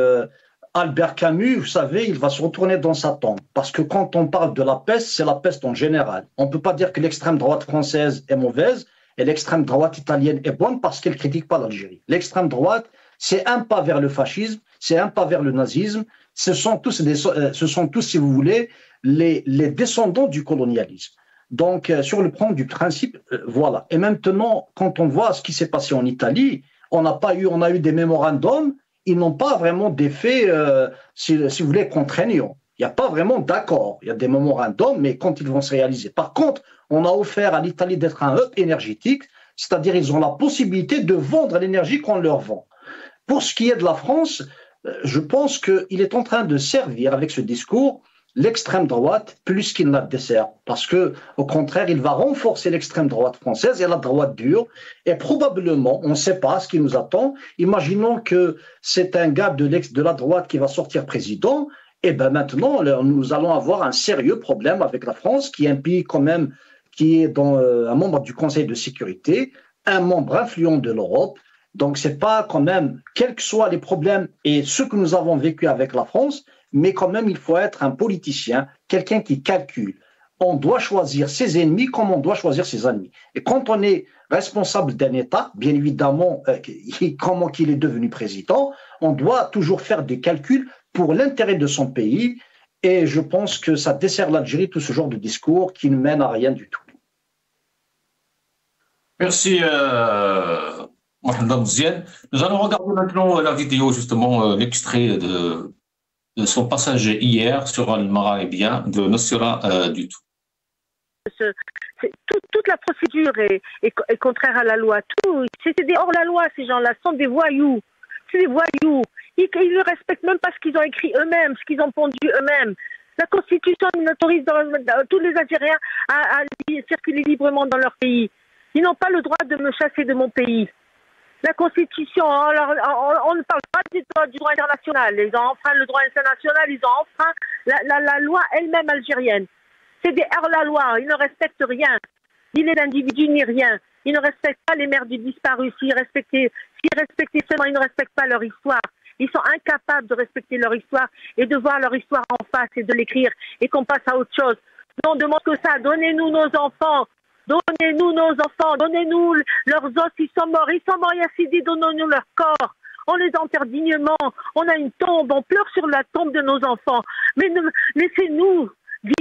Albert Camus, vous savez, il va se retourner dans sa tombe. Parce que quand on parle de la peste, c'est la peste en général. On ne peut pas dire que l'extrême droite française est mauvaise et l'extrême droite italienne est bonne parce qu'elle ne critique pas l'Algérie. L'extrême droite, c'est un pas vers le fascisme, c'est un pas vers le nazisme. Ce sont tous, si vous voulez, les descendants du colonialisme. Donc, sur le plan du principe, voilà. Et maintenant, quand on voit ce qui s'est passé en Italie, on a eu des mémorandums. Ils n'ont pas vraiment d'effet, si vous voulez, contraignant. Il n'y a pas vraiment d'accord. Il y a des mémorandums, mais quand ils vont se réaliser. Par contre, on a offert à l'Italie d'être un hub énergétique, c'est-à-dire ils ont la possibilité de vendre l'énergie qu'on leur vend. Pour ce qui est de la France, je pense qu'il est en train de servir avec ce discours l'extrême droite plus qu'il ne la dessert. Parce que, au contraire, il va renforcer l'extrême droite française et la droite dure. Et probablement, on ne sait pas ce qui nous attend. Imaginons que c'est un gars de la droite qui va sortir président. Et bien maintenant, nous allons avoir un sérieux problème avec la France, qui est un pays quand même qui est un membre du Conseil de sécurité, un membre influent de l'Europe. Donc, c'est pas quand même, quels que soient les problèmes et ce que nous avons vécu avec la France, mais quand même, il faut être un politicien, quelqu'un qui calcule. On doit choisir ses ennemis comme on doit choisir ses amis. Et quand on est responsable d'un État, bien évidemment, comment qu'il est devenu président, on doit toujours faire des calculs pour l'intérêt de son pays. Et je pense que ça dessert l'Algérie, tout ce genre de discours qui ne mène à rien du tout. Merci, Mohamed Mziane. Nous allons regarder maintenant la vidéo, justement, l'extrait de son passage hier sur Al-Maraïbien de Nocera du tout. Toute la procédure est contraire à la loi. C'est des hors-la-loi, ces gens-là, sont des voyous. C'est des voyous. Ils ne respectent même pas ce qu'ils ont écrit eux-mêmes, ce qu'ils ont pondu eux-mêmes. La Constitution n'autorise tous les Algériens à circuler librement dans leur pays. Ils n'ont pas le droit de me chasser de mon pays. La Constitution, on ne parle pas du droit international. Ils ont enfreint le droit international, ils ont enfreint la loi elle-même algérienne. C'est des hors-la-loi, ils ne respectent rien, ni les individus, ni rien. Ils ne respectent pas les mères du disparu. S'ils respectaient seulement, ils ne respectent pas leur histoire. Ils sont incapables de respecter leur histoire et de voir leur histoire en face et de l'écrire et qu'on passe à autre chose. Non, on demande que ça. Donnez-nous nos enfants. Donnez-nous nos enfants. Donnez-nous leurs os. Ils sont morts, Yassidi. Donnez-nous leur corps. On les enterre dignement. On a une tombe. On pleure sur la tombe de nos enfants. Mais laissez-nous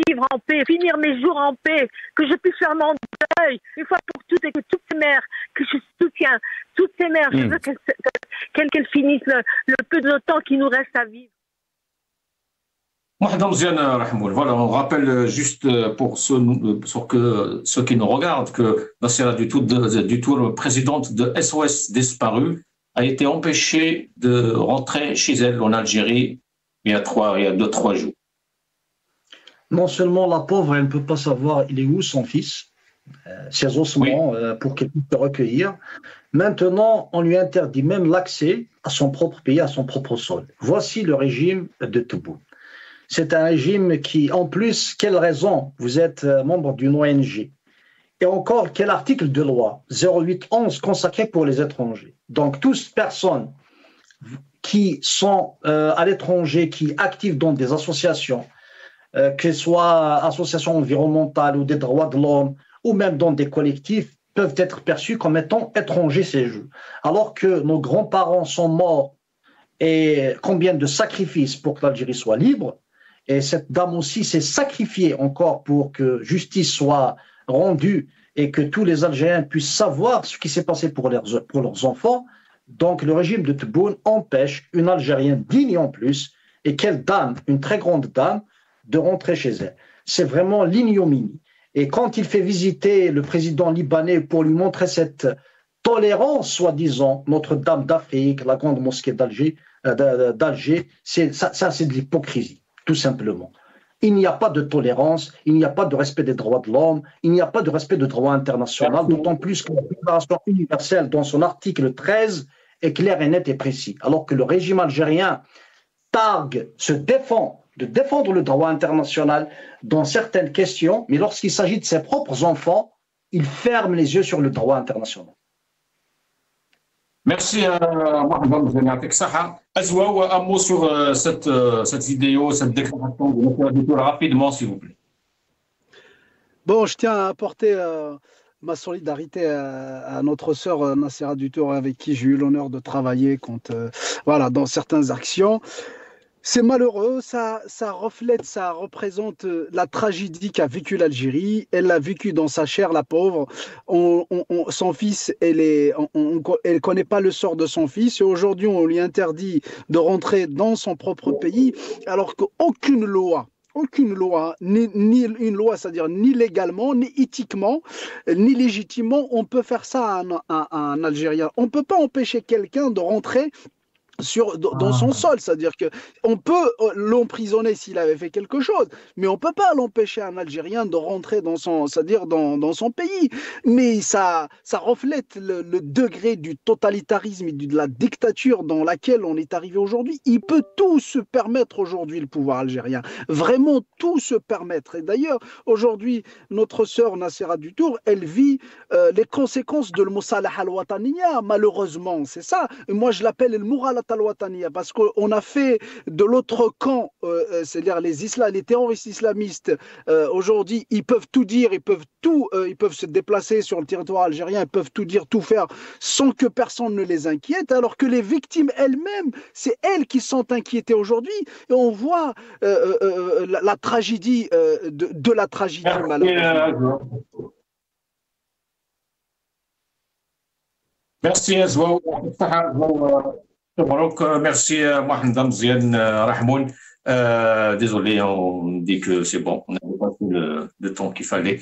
vivre en paix, finir mes jours en paix, que je puisse faire mon deuil, une fois pour toutes, et que toutes ces mères, que je soutiens, toutes ces mères, je veux qu'elles finissent le peu de temps qui nous reste à vivre. Mohamed Mziane Rahmoul, voilà, on rappelle juste pour ceux qui nous regardent que Nocera du Tour, présidente de SOS Disparus, a été empêchée de rentrer chez elle en Algérie il y a 2-3 jours. Non seulement la pauvre, elle ne peut pas savoir il est où son fils, ses ossements, pour qu'elle puisse se recueillir. Maintenant, on lui interdit même l'accès à son propre pays, à son propre sol. Voici le régime de Tebboune. C'est un régime qui, en plus, quelle raison vous êtes membre d'une ONG? Et encore, quel article de loi 0811 consacré pour les étrangers? Donc, toutes personnes qui sont à l'étranger, qui activent dans des associations, que ce soit associations environnementales ou des droits de l'homme, ou même dans des collectifs, peuvent être perçus comme étant étrangers ces jeux. Alors que nos grands-parents sont morts et combien de sacrifices pour que l'Algérie soit libre, et cette dame aussi s'est sacrifiée encore pour que justice soit rendue et que tous les Algériens puissent savoir ce qui s'est passé pour leurs enfants. Donc le régime de Tebboune empêche une Algérienne digne en plus, et quelle dame, une très grande dame, de rentrer chez elle. C'est vraiment l'ignominie. Et quand il fait visiter le président libanais pour lui montrer cette tolérance, soi-disant, Notre-Dame d'Afrique, la grande mosquée d'Alger, ça c'est de l'hypocrisie, tout simplement. Il n'y a pas de tolérance, il n'y a pas de respect des droits de l'homme, il n'y a pas de respect du droit international, d'autant plus que la Déclaration universelle, dans son article 13, est clair et net et précis. Alors que le régime algérien se défend de défendre le droit international dans certaines questions, mais lorsqu'il s'agit de ses propres enfants, il ferme les yeux sur le droit international. Merci Mohamed Mziane Saha. Azwa, un mot sur cette vidéo, cette déclaration de Nocera du Tour, rapidement s'il vous plaît. Bon, je tiens à apporter ma solidarité à notre sœur Nocera du Tour, avec qui j'ai eu l'honneur de travailler dans certaines actions. C'est malheureux, ça reflète, ça représente la tragédie qu'a vécue l'Algérie. Elle l'a vécu dans sa chair, la pauvre. Son fils, elle connaît pas le sort de son fils. Et aujourd'hui, on lui interdit de rentrer dans son propre pays, alors qu'aucune loi, ni une loi, c'est-à-dire ni légalement, ni éthiquement, ni légitimement, on peut faire ça à un Algérien. On ne peut pas empêcher quelqu'un de rentrer dans son sol, c'est-à-dire qu'on peut l'emprisonner s'il avait fait quelque chose, mais on ne peut pas l'empêcher un Algérien de rentrer dans son, c'est-à-dire dans son pays. Mais ça reflète le degré du totalitarisme et de la dictature dans laquelle on est arrivé aujourd'hui. Il peut tout se permettre aujourd'hui, le pouvoir algérien, vraiment tout se permettre. Et d'ailleurs, aujourd'hui, notre sœur Nassera Dutour, elle vit les conséquences de l'Moussalah al-Wataniya, malheureusement, c'est ça. Et moi, je l'appelle le Mouralat al-Wataniya parce qu'on a fait de l'autre camp, c'est-à-dire les terroristes islamistes, aujourd'hui, ils peuvent tout dire, ils peuvent se déplacer sur le territoire algérien, ils peuvent tout dire, tout faire, sans que personne ne les inquiète, alors que les victimes elles-mêmes, c'est elles qui sont inquiétées aujourd'hui. Et on voit la tragédie de la tragédie, malheureusement. Merci Azwa. Merci Mohamed Mziane Rahmoun. Désolé, on dit que c'est bon, on n'a pas fait le temps qu'il fallait.